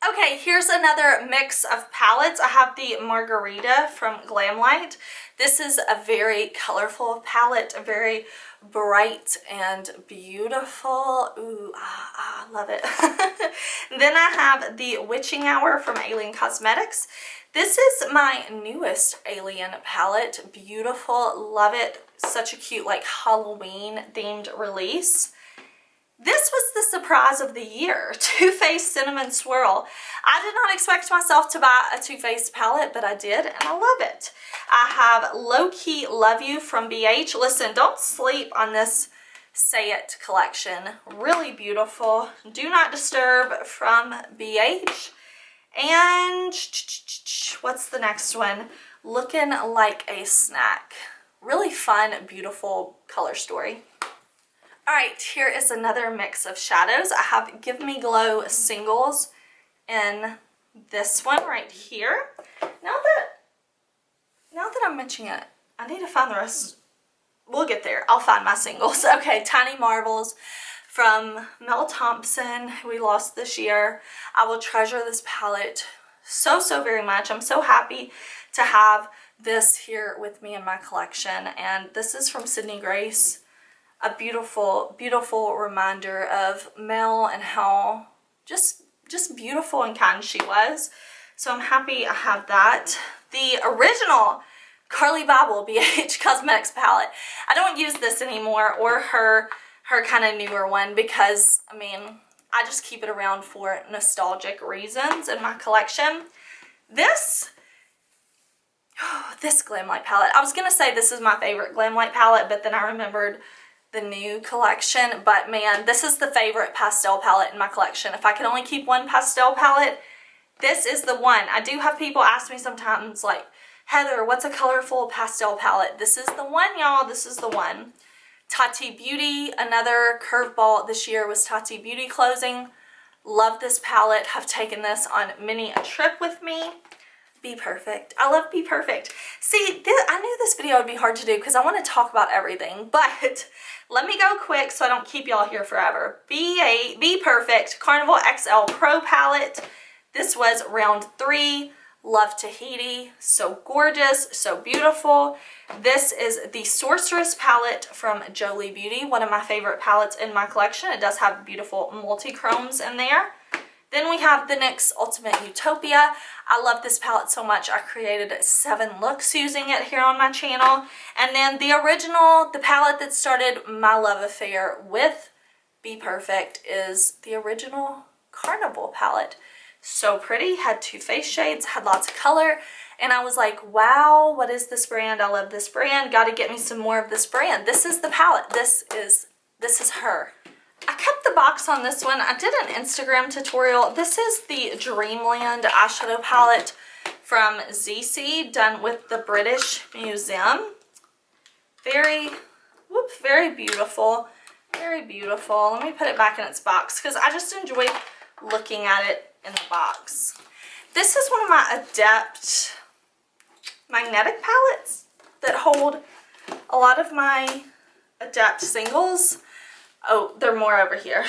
Okay, here's another mix of palettes. I have the Margarita from Glamlight. This is a very colorful palette, very bright and beautiful. Ooh, I love it. Then I have the Witching Hour from Alien Cosmetics. This is my newest Alien palette. Beautiful, love it. Such a cute, like, Halloween themed release. This was the surprise of the year, Too Faced Cinnamon Swirl. I did not expect myself to buy a Too Faced palette, but I did, and I love it. I have Low Key Love You from BH. Listen, don't sleep on this Say It collection. Really beautiful. Do Not Disturb from BH. And what's the next one? Looking Like a Snack. Really fun, beautiful color story. Alright, here is another mix of shadows. I have Give Me Glow singles in this one right here. Now that I'm mentioning it, I need to find the rest. We'll get there. I'll find my singles. Okay, Tiny Marvels from Mel Thompson, who we lost this year. I will treasure this palette so, so very much. I'm so happy to have this here with me in my collection. And this is from Sydney Grace. A beautiful, beautiful reminder of Mel and how just beautiful and kind she was. So I'm happy I have that. The original Carly Bobble BH Cosmetics palette. I don't use this anymore, or her kind of newer one, because, I mean, I just keep it around for nostalgic reasons in my collection. This This Glam Light palette. I was going to say this is my favorite Glam Light palette, but then I remembered the new collection. But man, this is the favorite pastel palette in my collection. If I could only keep one pastel palette, this is the one. I do have people ask me sometimes like, Heather, what's a colorful pastel palette? This is the one, y'all. This is the one. Tati Beauty, another curveball this year was Tati Beauty closing. Love this palette. Have taken this on many a trip with me. Be Perfect. I love Be Perfect. See, I knew this video would be hard to do because I want to talk about everything, but let me go quick so I don't keep y'all here forever. Be Perfect Carnival XL Pro palette. This was round 3. Love Tahiti. So gorgeous, so beautiful. This is the Sorceress palette from Jolie Beauty, one of my favorite palettes in my collection. It does have beautiful multi-chromes in there. Then we have the NYX Ultimate Utopia. I love this palette so much. I created 7 looks using it here on my channel. And then the original, the palette that started my love affair with Be Perfect is the original Carnival palette. So pretty, had 2 face shades, had lots of color. And I was like, wow, what is this brand? I love this brand. Got to get me some more of this brand. This is the palette. This is her. I kept the box on this one. I did an Instagram tutorial. This is the Dreamland eyeshadow palette from ZC, done with the British Museum. Very beautiful. Very beautiful. Let me put it back in its box because I just enjoy looking at it in the box. This is one of my Adept magnetic palettes that hold a lot of my Adept singles. Oh, they're more over here.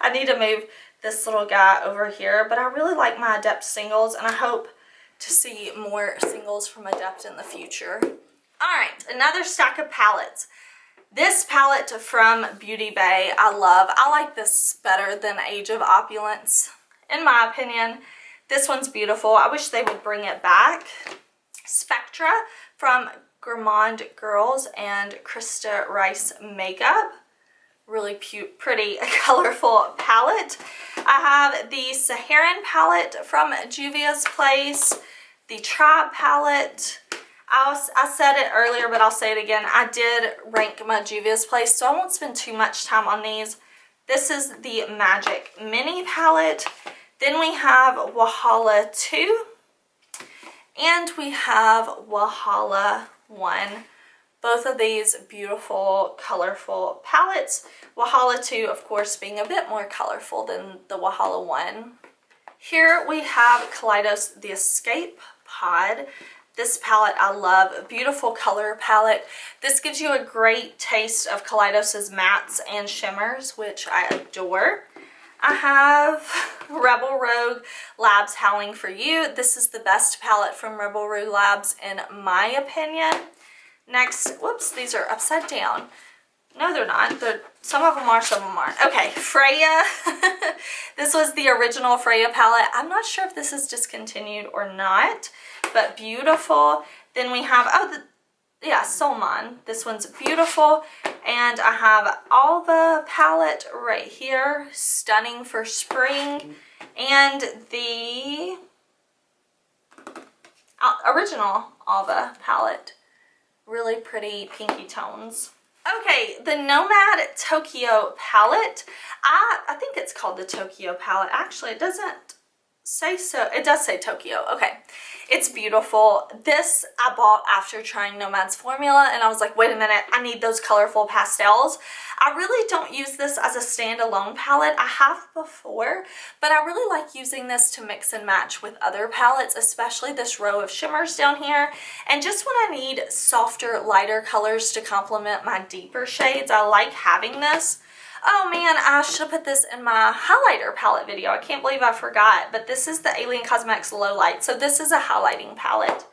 I need to move this little guy over here, but I really like my Adept singles, and I hope to see more singles from Adept in the future. Alright, another stack of palettes. This palette from Beauty Bay, I love. I like this better than Age of Opulence, in my opinion. This one's beautiful. I wish they would bring it back. Spectra from Gourmand Girls and Krista Rice Makeup. Really pretty, colorful palette. I have the Saharan palette from Juvia's Place, the Tribe palette. I said it earlier, but I'll say it again. I did rank my Juvia's Place, so I won't spend too much time on these. This is the Magic Mini palette. Then we have Wahala 2. And we have Wahala 1. Both of these beautiful, colorful palettes. Wahala 2, of course, being a bit more colorful than the Wahala 1. Here we have Kaleidos The Escape Pod. This palette I love. Beautiful color palette. This gives you a great taste of Kaleidos' mattes and shimmers, which I adore. I have Rebel Rogue Labs Howling For You. This is the best palette from Rebel Rogue Labs in my opinion. Next, whoops, these are upside down. No, they're not. Some of them are, some of them aren't. Okay, Freya. This was the original Freya palette. I'm not sure if this is discontinued or not, but beautiful. Then we have, Solman. This one's beautiful. And I have Alva palette right here. Stunning for spring. And the original Alva palette. Really pretty pinky tones. Okay, the Nomad Tokyo palette. I think it's called the Tokyo palette. Actually, it doesn't say so. It does say Tokyo. Okay. It's beautiful. This I bought after trying Nomad's formula, and I was like, wait a minute, I need those colorful pastels. I really don't use this as a standalone palette. I have before, but I really like using this to mix and match with other palettes, especially this row of shimmers down here. And just when I need softer, lighter colors to complement my deeper shades, I like having this. Oh man, I should have put this in my highlighter palette video. I can't believe I forgot, but this is the Alien Cosmetics Low Light. So this is a highlighting palette.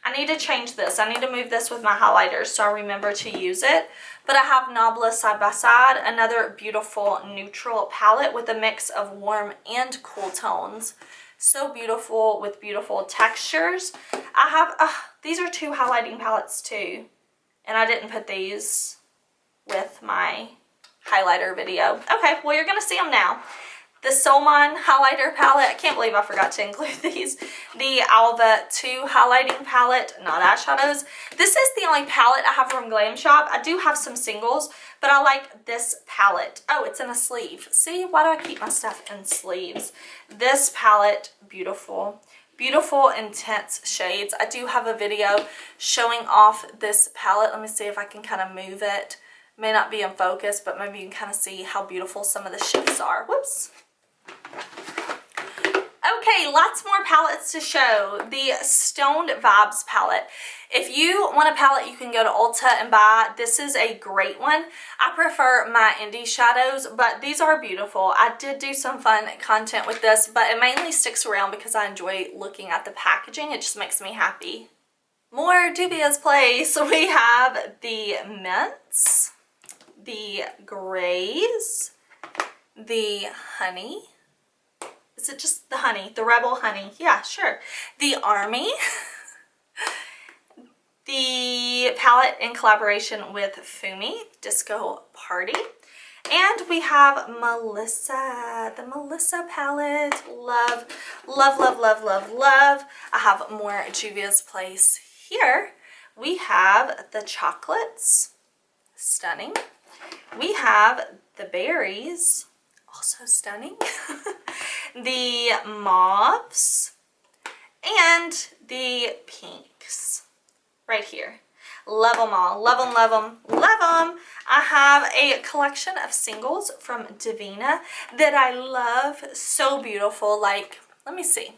I need to change this. I need to move this with my highlighters so I remember to use it. But I have NABLA Side by Side, another beautiful neutral palette with a mix of warm and cool tones. So beautiful with beautiful textures. I have, these are 2 highlighting palettes too. And I didn't put these with my highlighter video. Okay, well you're gonna see them now. the Solmon highlighter palette. I can't believe I forgot to include these. The Alva 2 highlighting palette, not eyeshadows. This is the only palette I have from Glam Shop. I do have some singles, but I like this palette. Oh, it's in a sleeve. See, why do I keep my stuff in sleeves? This palette, beautiful. Beautiful, intense shades. I do have a video showing off this palette. Let me see if I can kind of move it. May not be in focus, but maybe you can kind of see how beautiful some of the shifts are. Whoops. Okay, lots more palettes to show. The Stoned Vibes palette. If you want a palette, you can go to Ulta and buy. This is a great one. I prefer my indie shadows, but these are beautiful. I did do some fun content with this, but it mainly sticks around because I enjoy looking at the packaging. It just makes me happy. More Juvia's Place. We have the Mints, the Grays, the Honey. Is it just the Honey? The Rebel Honey. Yeah, sure. The Army. The palette in collaboration with Fumi, Disco Party. And we have Melissa. The Melissa palette. Love, love, love, love, love, love. I have more Juvia's Place here. We have the Chocolates. Stunning. We have the Berries. Also stunning. The Mauves and the Pinks right here. Love them all. Love them, love them, love them. I have a collection of singles from DENONA that I love. So beautiful. Like, let me see.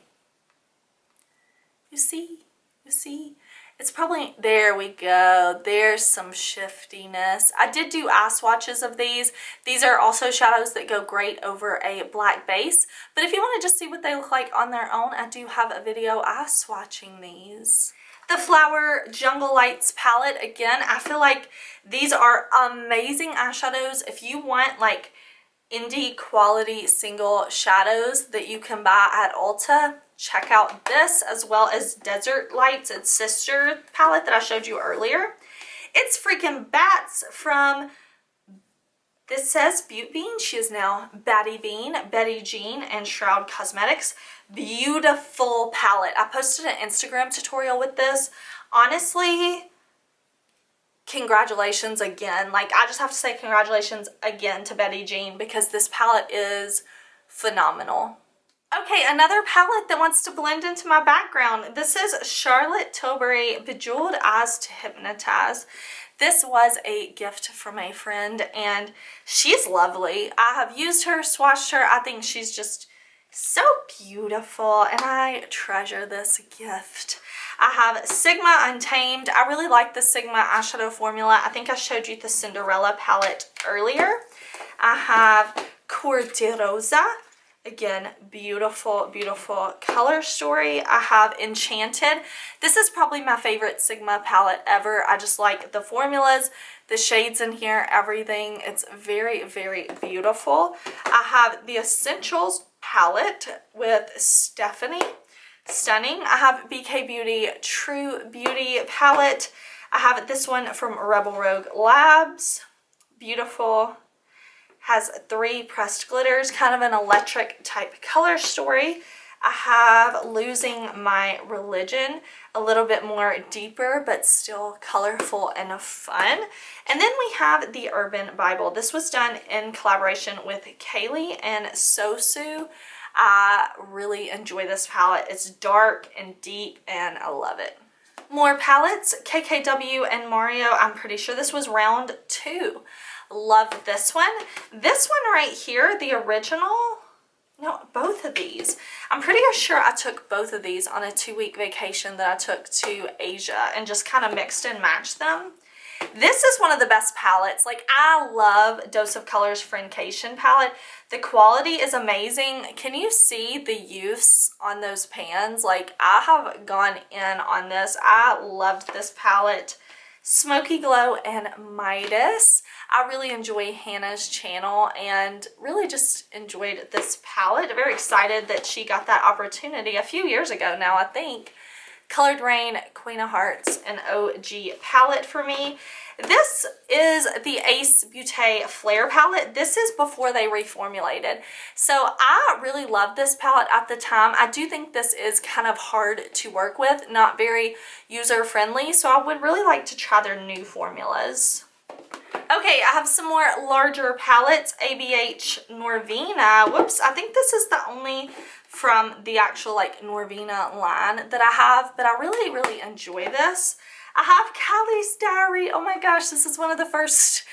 You see? You see? It's probably, there we go. There's some shiftiness. I did do eye swatches of these. These are also shadows that go great over a black base. But if you want to just see what they look like on their own, I do have a video eye swatching these. The Flower Jungle Lights palette. Again, I feel like these are amazing eyeshadows. If you want like indie quality single shadows that you can buy at Ulta, check out this, as well as Desert Lights, its sister palette that I showed you earlier. It's freaking Bats from, this says Butte Bean. She is now Batty Bean, Betty Jean, and Shroud Cosmetics. Beautiful palette. I posted an Instagram tutorial with this. Honestly, congratulations again. Like, I just have to say congratulations again to Betty Jean because this palette is phenomenal. Okay, another palette that wants to blend into my background. This is Charlotte Tilbury Bejeweled Eyes to Hypnotize. This was a gift from a friend and she's lovely. I have used her, swatched her. I think she's just so beautiful and I treasure this gift. I have Sigma Untamed. I really like the Sigma eyeshadow formula. I think I showed you the Cinderella palette earlier. I have Corderosa. Again, beautiful, beautiful color story. I have Enchanted. This is probably my favorite Sigma palette ever. I just like the formulas, the shades in here, everything. It's very, very beautiful. I have the Essentials palette with Stephanie. Stunning. I have BK Beauty True Beauty palette. I have this one from Rebel Rogue Labs. Beautiful. Has 3 pressed glitters, kind of an electric type color story. I have Losing My Religion, a little bit more deeper, but still colorful and fun. And then we have the Urban Bible. This was done in collaboration with Kaylee and Sosu. I really enjoy this palette. It's dark and deep and I love it. More palettes, KKW and Mario. I'm pretty sure this was round 2. Love this one. This one right here, the original, no, both of these. I'm pretty sure I took both of these on a 2-week vacation that I took to Asia and just kind of mixed and matched them. This is one of the best palettes. Like, I love Dose of Colors Friendcation palette. The quality is amazing. Can you see the use on those pans? Like, I have gone in on this. I loved this palette. Smoky Glow and Midas. I really enjoy Hannah's channel and really just enjoyed this palette. Very excited that she got that opportunity a few years ago now, I think. Colored Rain, Queen of Hearts, an OG palette for me. This is the Ace Beauté Flare palette. This is before they reformulated. So I really loved this palette at the time. I do think this is kind of hard to work with, not very user-friendly. So I would really like to try their new formulas. Okay, I have some more larger palettes. ABH NORVINA. Whoops, I think this is the only from the actual like NORVINA line that I have, but I really enjoy this. I have Callie's Diary. Oh my gosh, this is one of the first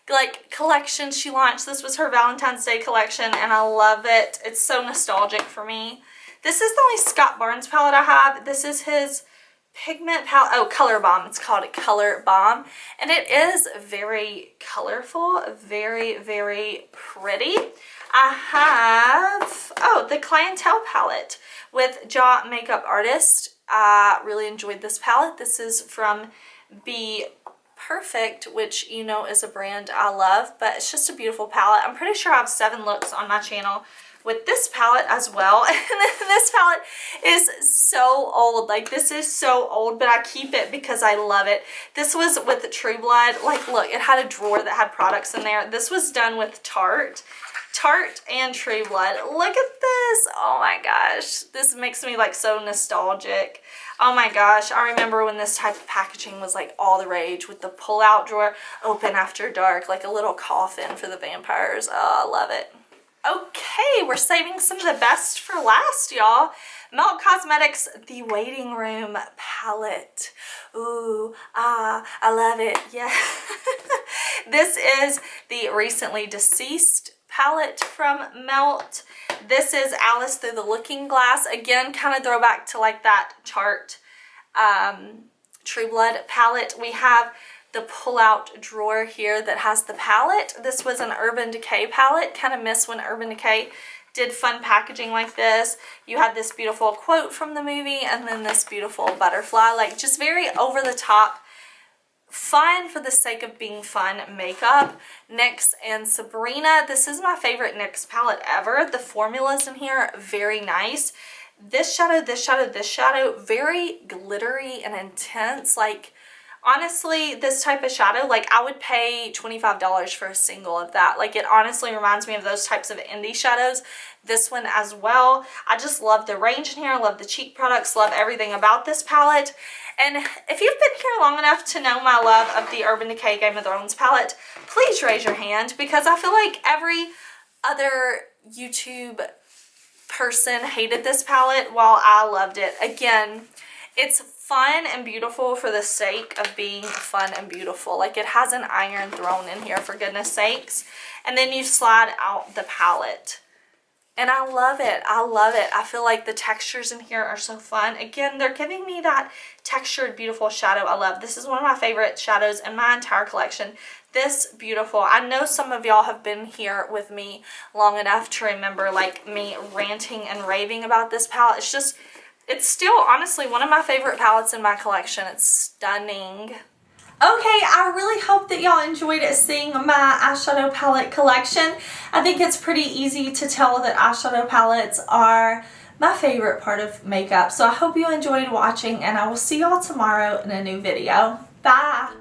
like collections she launched. This was her Valentine's Day collection and I love it. It's so nostalgic for me. This is the only Scott Barnes palette I have. This is his pigment palette. Oh, Color Bomb. It's called Color Bomb. And it is very colorful, very pretty. I have, oh, the Clientele palette with Jaw Makeup Artist. I really enjoyed this palette. This is from BPERFECT, which you know is a brand I love, but it's just a beautiful palette. I'm pretty sure I have 7 looks on my channel with this palette as well. And then this palette is so old. Like, this is so old, but I keep it because I love it. This was with True Blood. Like, look, it had a drawer that had products in there. This was done with Tarte and True Blood. Look at this. Oh my gosh. This makes me like so nostalgic. Oh my gosh. I remember when this type of packaging was like all the rage with the pull-out drawer, open after dark, like a little coffin for the vampires. Oh, I love it. Okay, we're saving some of the best for last, y'all. Melt Cosmetics, the Waiting Room palette. Ooh, I love it. Yeah. This is the Recently Deceased palette from Melt. This is Alice Through the Looking Glass. Again, kind of throwback to like that Tarte True Blood palette. We have the pull-out drawer here that has the palette. This was an Urban Decay palette. Kind of miss when Urban Decay did fun packaging like this. You had this beautiful quote from the movie and then this beautiful butterfly. Like, just very over-the-top, fun for the sake of being fun makeup. NYX and Sabrina. This is my favorite NYX palette ever. The formulas in here are very nice. This shadow, this shadow, this shadow, very glittery and intense. Like, honestly, this type of shadow, like, I would pay $25 for a single of that. Like, it honestly reminds me of those types of indie shadows. This one as well. I just love the range in here. I love the cheek products. Love everything about this palette. And if you've been here long enough to know my love of the Urban Decay Game of Thrones palette, please raise your hand, because I feel like every other YouTube person hated this palette while I loved it. Again, it's fun and beautiful for the sake of being fun and beautiful. Like, it has an iron thrown in here, for goodness sakes. And then you slide out the palette. And I love it. I love it. I feel like the textures in here are so fun. Again, they're giving me that textured, beautiful shadow I love. This is one of my favorite shadows in my entire collection. This beautiful. I know some of y'all have been here with me long enough to remember like me ranting and raving about this palette. It's just, it's still honestly one of my favorite palettes in my collection. It's stunning. Okay, I really hope that y'all enjoyed seeing my eyeshadow palette collection. I think it's pretty easy to tell that eyeshadow palettes are my favorite part of makeup. So I hope you enjoyed watching, and I will see y'all tomorrow in a new video. Bye!